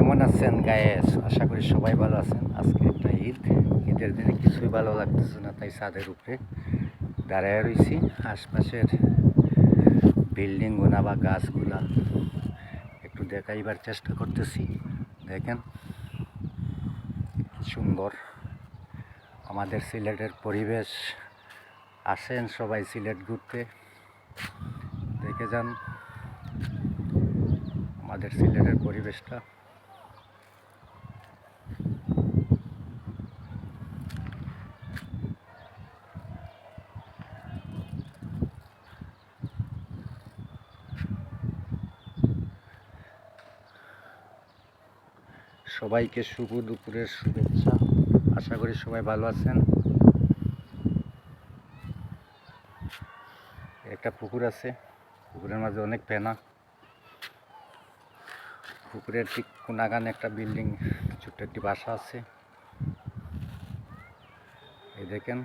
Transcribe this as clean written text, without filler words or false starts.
কেমন আছেন গায়েস? আশা করি সবাই ভালো আছেন। আজকে একটা ঈদের দিনে কিছুই ভালো লাগতেছে না, তাই ছাদের উপরে দাঁড়ায় রয়েছি। আশপাশের বিল্ডিংগুলা বা গাছগুলা একটু দেখাইবার চেষ্টা করতেছি। দেখেন কি সুন্দর আমাদের সিলেটের পরিবেশ। আসেন সবাই সিলেট ঘুরতে, দেখে যান আমাদের সিলেটের পরিবেশটা। সবাইকে শুভ দুপুরের শুভেচ্ছা। আশা করি সবাই ভালো আছেন। একটা পুকুর আছে, পুকুরের মাঝে অনেক ফেনা। পুকুরের ঠিক কোনাগানে একটা বিল্ডিং, ছোট্ট একটি বাসা আছে। এই দেখেন